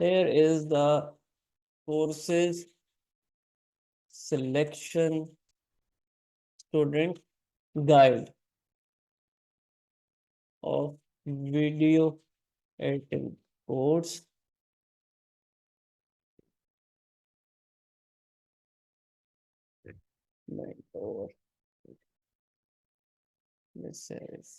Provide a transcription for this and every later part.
here is the courses selection student guide of video editing course mentor message۔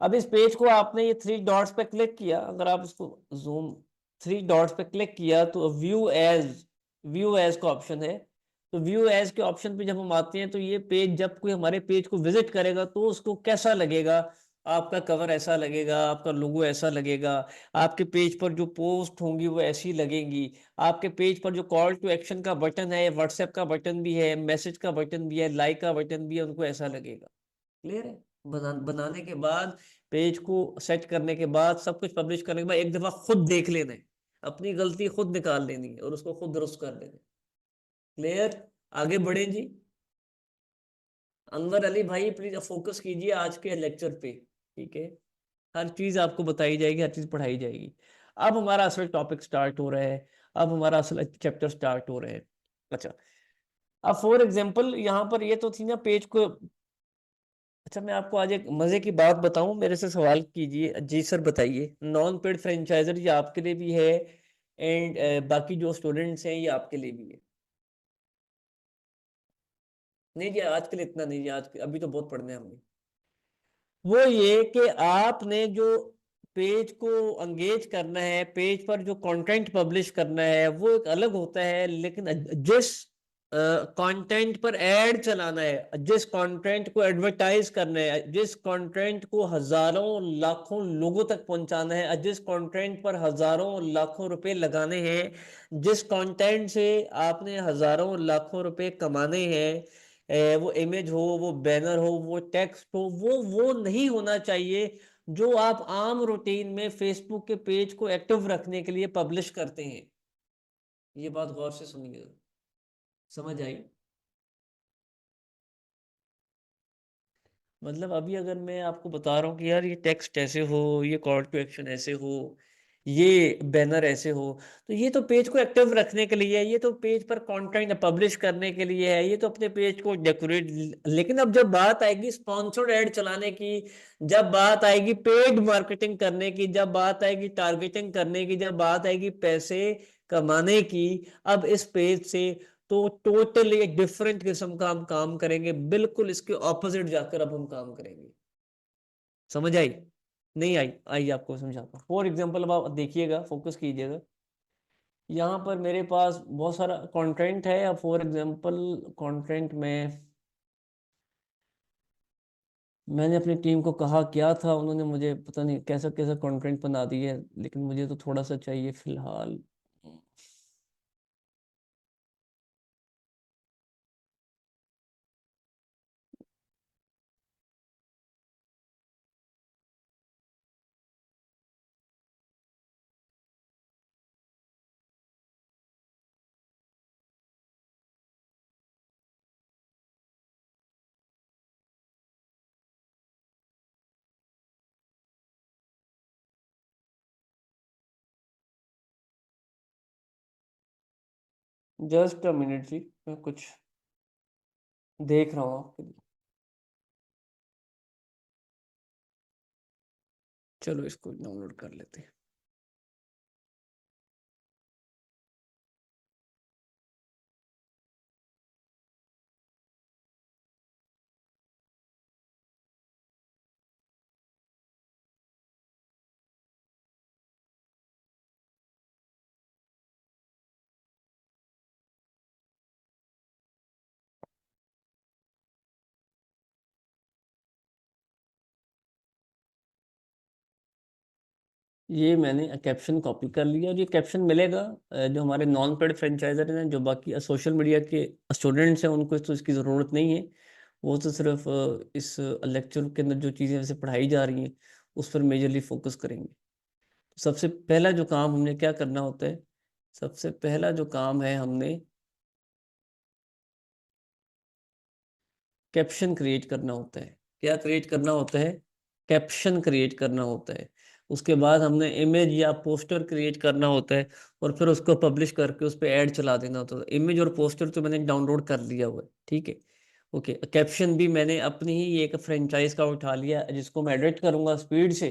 अब इस page को आपने ये 3 डॉट्स पे क्लिक किया, अगर आप इसको जूम 3 डॉट्स पे क्लिक किया तो व्यू एज का ऑप्शन है। तो व्यू एज के ऑप्शन पे जब हम आते हैं तो ये पेज, जब कोई हमारे पेज को विजिट करेगा तो उसको कैसा लगेगा, आपका कवर ऐसा लगेगा, आपका लोगो ऐसा लगेगा, आपके पेज पर जो पोस्ट होंगी वो ऐसी लगेंगी, आपके पेज पर जो कॉल टू एक्शन का बटन है, व्हाट्सएप का बटन भी है, मैसेज का बटन भी है, लाइक का बटन भी है, उनको ऐसा लगेगा। क्लियर है? बनाने के बाद, पेज को सेट करने के बाद, सब कुछ पब्लिश करने के बाद एक दफा खुद देख लेना है, अपनी गलती खुद निकाल लेनी है और उसको खुद दुरुस्त कर देना है। क्लियर? आगे बढ़े जी। अनवर अली भाई प्लीज फोकस कीजिए आज के लेक्चर पे, ठीक है? हर चीज आपको बताई जाएगी, हर चीज पढ़ाई जाएगी। अब हमारा असल टॉपिक स्टार्ट हो रहा है, अब हमारा असल चैप्टर स्टार्ट हो रहे हैं। अच्छा, अब फॉर एग्जांपल यहाँ पर ये तो थी ना पेज को। अच्छा, मैं आपको आज एक मजे की बात बताऊं, मेरे से सवाल कीजिए जी सर बताइए, नॉन पेड फ्रेंचाइजर ये आपके लिए भी है एंड बाकी जो स्टूडेंट्स हैं ये आपके लिए भी है। नहीं जी, आज के लिए इतना नहीं जी, अभी तो बहुत पढ़ने हैं हमने। वो ये कि आपने जो पेज को एंगेज करना है, पेज पर जो कंटेंट पब्लिश करना है वो एक अलग होता है, लेकिन जिस कंटेंट पर ऐड चलाना है, जिस कंटेंट को एडवर्टाइज करना है, जिस कंटेंट को हजारों लाखों लोगों तक पहुंचाना है, जिस कंटेंट पर हजारों लाखों रुपए लगाने हैं, जिस कंटेंट से आपने हजारों लाखों रुपए कमाने हैं, वो इमेज हो, वो बैनर हो, वो टेक्स्ट हो, वो नहीं होना चाहिए जो आप आम रूटीन में फेसबुक के पेज को एक्टिव रखने के लिए पब्लिश करते हैं। ये बात गौर से सुनिएगा, समझ आई? मतलब अभी अगर मैं आपको बता रहा हूँ कि यार ये टेक्स्ट ऐसे हो, ये कॉल टू एक्शन ऐसे हो, ये बैनर ऐसे हो, तो ये तो पेज को एक्टिव रखने के लिए है, ये तो पेज पर कंटेंट पब्लिश करने के लिए है, ये तो अपने पेज को डेकोरेट। लेकिन अब जब बात आएगी स्पॉन्सर्ड ऐड चलाने की, जब बात आएगी पेड मार्केटिंग करने की, जब बात आएगी टारगेटिंग करने की, जब बात आएगी पैसे कमाने की, अब इस पेज से तो टोटली एक डिफरेंट किस्म का हम काम करेंगे, बिल्कुल इसके ऑपोजिट जाकर अब हम काम करेंगे। समझ आई? नहीं आई? आई आपको समझाता हूँ। फॉर एग्जाम्पल अब आप देखिएगा, फोकस कीजिएगा। यहाँ पर मेरे पास बहुत सारा कंटेंट है। अब फॉर एग्जाम्पल कंटेंट में मैंने अपनी टीम को कहा क्या था, उन्होंने मुझे पता नहीं कैसा कैसा कंटेंट बना दिया है, लेकिन मुझे तो थोड़ा सा चाहिए फिलहाल। जस्ट अ मिनट जी, मैं कुछ देख रहा हूँ आपके लिए। चलो इसको डाउनलोड कर लेते हैं। ये मैंने कैप्शन कॉपी कर लिया और ये कैप्शन मिलेगा जो हमारे नॉन पेड फ्रेंचाइजर हैं, जो बाकी सोशल मीडिया के स्टूडेंट्स हैं, उनको तो इसकी ज़रूरत नहीं है। वो तो सिर्फ इस लेक्चर के अंदर जो चीज़ें वैसे पढ़ाई जा रही हैं उस पर मेजरली फोकस करेंगे। तो सबसे पहला जो काम हमने क्या करना होता है, सबसे पहला जो काम है, हमने कैप्शन क्रिएट करना होता है। क्या क्रिएट करना होता है? कैप्शन क्रिएट करना होता है। उसके बाद हमने इमेज या पोस्टर क्रिएट करना होता है और फिर उसको पब्लिश करके उस पर ऐड चला देना होता है। इमेज और पोस्टर तो मैंने डाउनलोड कर लिया हुआ है, ठीक है। ओके, कैप्शन भी मैंने अपनी ही एक फ्रेंचाइज का उठा लिया जिसको मैं एडिट करूंगा स्पीड से,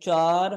4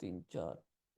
3 4،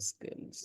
skills.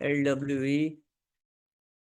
LWE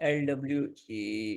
LWE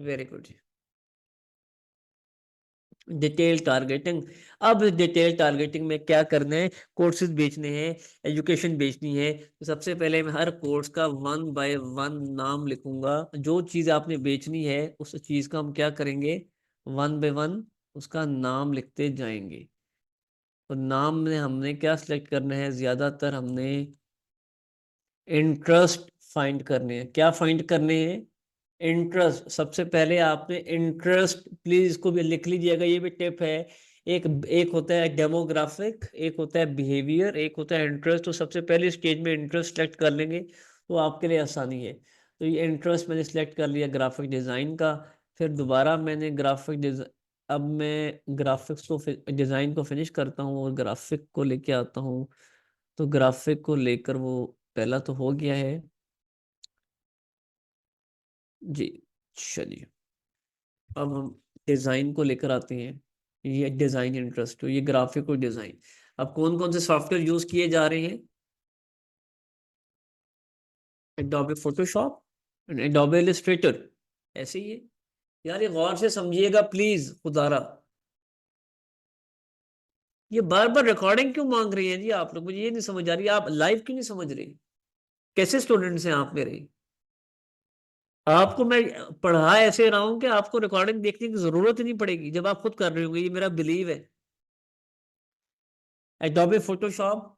very good जी। Detail targeting. अब डिटेल टारगेटिंग में क्या करना है, कोर्सेज बेचने हैं, एजुकेशन बेचनी है, तो सबसे पहले मैं हर कोर्स का 1 बाय 1 नाम लिखूंगा। जो चीज़ आपने बेचनी है उस चीज़ का हम क्या करेंगे, 1 बाय 1 उसका नाम लिखते जाएंगे। तो नाम में हमने क्या सिलेक्ट करना है, ज़्यादातर हमने इंटरेस्ट फाइंड करने हैं। क्या फाइंड करने हैं, इंटरेस्ट। सबसे पहले आपने इंटरेस्ट, प्लीज इसको भी लिख लीजिएगा, ये भी टिप है। एक एक होता है डेमोग्राफिक, एक होता है बिहेवियर, एक होता है इंटरेस्ट। तो सबसे पहले स्टेज में इंटरेस्ट सेलेक्ट कर लेंगे तो आपके लिए आसानी है। तो ये इंटरेस्ट मैंने सेलेक्ट कर लिया ग्राफिक डिज़ाइन का। फिर दोबारा मैंने ग्राफिक डिज़ाइन, अब मैं ग्राफिक्स को डिज़ाइन को फिनिश करता हूँ और ग्राफिक को लेके आता हूँ। तो ग्राफिक को लेकर वो पहला तो हो गया है जी। चलिए अब हम डिज़ाइन को लेकर आते हैं। ये डिज़ाइन इंटरेस्ट, तो ये ग्राफिक और डिज़ाइन। अब कौन कौन से सॉफ्टवेयर यूज़ किए जा रहे हैं, एडोबे फोटोशॉप, एडोबे इलस्ट्रेटर, ऐसे ही है। यार ये गौर से समझिएगा प्लीज खुदारा। ये बार बार रिकॉर्डिंग क्यों मांग रही हैं जी आप लोग, मुझे ये नहीं समझ आ रही, आप लाइव क्यों नहीं समझ रहे। कैसे स्टूडेंट्स हैं आप मेरे। आपको मैं पढ़ा ऐसे रहा हूं कि आपको रिकॉर्डिंग देखने की जरूरत ही नहीं पड़ेगी जब आप खुद कर रहे होंगे, ये मेरा बिलीव है। एडोबे फोटोशॉप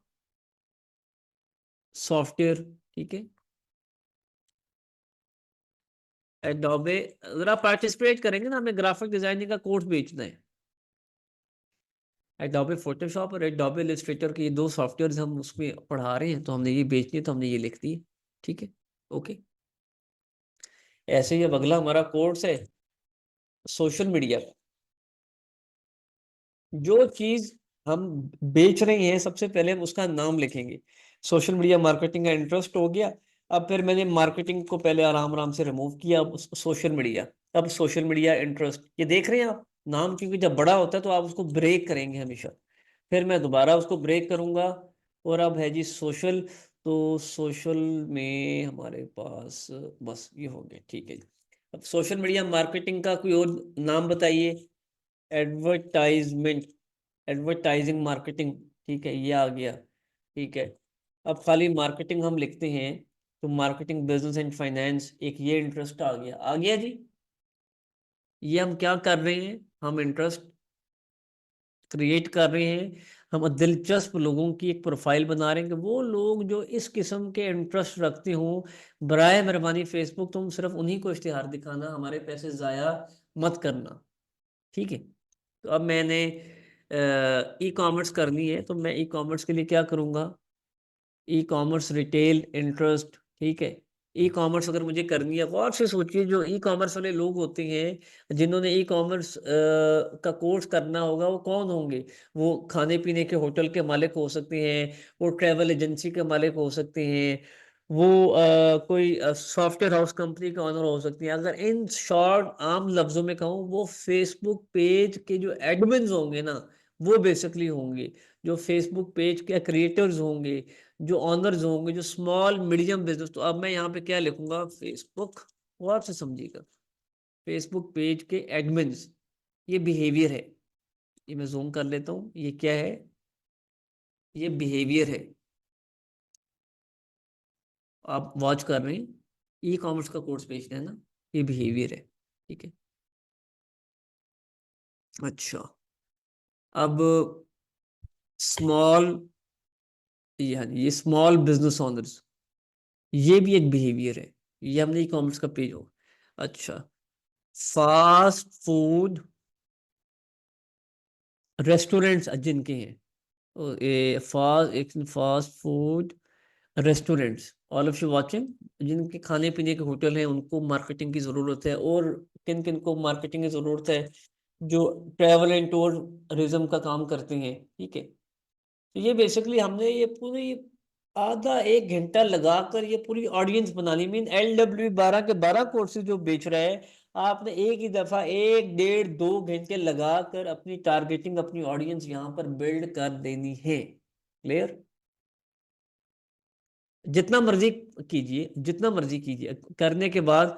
सॉफ्टवेयर, ठीक है। एडोबे, अगर आप पार्टिसिपेट करेंगे ना, हमें ग्राफिक डिजाइनिंग का कोर्स बेचना है। एडोबे फोटोशॉप और एडोबे इलस्ट्रेटर के ये दो सॉफ्टवेयर हम उसमें पढ़ा रहे हैं, तो हमने ये बेचनी है, तो हमने ये लिख दी, ठीक है। ओके। ऐसे ही अब अगला हमारा कोर्स है सोशल मीडिया। जो चीज हम बेच रहे हैं सबसे पहले हम उसका नाम लिखेंगे। सोशल मीडिया मार्केटिंग का इंटरेस्ट हो गया। अब फिर मैंने मार्केटिंग को पहले आराम आराम से रिमूव किया, अब सोशल मीडिया। अब सोशल मीडिया इंटरेस्ट, ये देख रहे हैं आप नाम, क्योंकि जब बड़ा होता है तो आप उसको ब्रेक करेंगे हमेशा। फिर मैं दोबारा उसको ब्रेक करूंगा। और अब है जी सोशल। तो सोशल में हमारे पास बस ये हो गया, ठीक है जी। अब सोशल मीडिया मार्केटिंग का कोई और नाम बताइए। एडवर्टाइजमेंट, एडवर्टाइजिंग मार्केटिंग, ठीक है, ये आ गया, ठीक है। अब खाली मार्केटिंग हम लिखते हैं, तो मार्केटिंग बिजनेस एंड फाइनेंस, एक ये इंटरेस्ट आ गया जी। ये हम क्या कर रहे हैं, हम इंटरेस्ट क्रिएट कर रहे हैं। हम दिलचस्प लोगों की एक प्रोफाइल बना रहे हैं कि वो लोग जो इस किस्म के इंटरेस्ट रखते हों, बराए मेहरबानी फेसबुक तुम सिर्फ उन्हीं को इश्तिहार दिखाना, हमारे पैसे ज़ाया मत करना, ठीक है। तो अब मैंने ई कॉमर्स करनी है, तो मैं ई कॉमर्स के लिए क्या करूँगा, ई कॉमर्स रिटेल इंटरेस्ट, ठीक है। ई कॉमर्स अगर मुझे करनी है, गौर से सोचिए, जो ई कॉमर्स वाले लोग होते हैं जिन्होंने ई कॉमर्स का कोर्स करना होगा, वो कौन होंगे। वो खाने पीने के होटल के मालिक हो सकते हैं, वो ट्रैवल एजेंसी के मालिक हो सकते हैं, वो कोई सॉफ्टवेयर हाउस कंपनी का ऑनर हो सकती है। अगर इन शॉर्ट आम लफ्जों में कहूँ, वो फेसबुक पेज के जो एडमिन्स होंगे ना, वो बेसिकली होंगे जो फेसबुक पेज के क्रिएटर्स होंगे, जो ऑनर्स होंगे, जो स्मॉल मीडियम बिजनेस। तो अब मैं यहाँ पे क्या लिखूंगा, फेसबुक, और से समझिएगा, फेसबुक पेज के एडमिन्स, ये बिहेवियर है। ये मैं जूम कर लेता हूँ, ये क्या है, ये बिहेवियर है। आप वॉच कर रहे हैं, ई कॉमर्स का कोर्स बेचना है ना, ये बिहेवियर है, ठीक है। अच्छा, अब स्मॉल, यानी ये स्मॉल बिजनेस ओनर्स, ये भी एक बिहेवियर है। ये हमने ई कॉमर्स का पेज हो। अच्छा, फास्ट फूड रेस्टोरेंट्स जिनके हैं, ए फास्ट एक fast food restaurants, all of you watching, जिनके खाने पीने के होटल हैं उनको मार्केटिंग की ज़रूरत है। और किन किन को मार्केटिंग की ज़रूरत है, जो ट्रैवल एंड टूरिज्म का काम करते हैं, ठीक है। तो ये बेसिकली हमने ये पूरी आधा एक घंटा लगाकर ये पूरी ऑडियंस बना ली। मीन LW12 के 12 कोर्सेज जो बेच रहा है, आपने एक ही दफा 1 1.5 2 घंटे लगाकर अपनी टारगेटिंग, अपनी ऑडियंस यहाँ पर बिल्ड कर देनी है। क्लियर। जितना मर्जी कीजिए, जितना मर्जी कीजिए, करने के बाद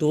2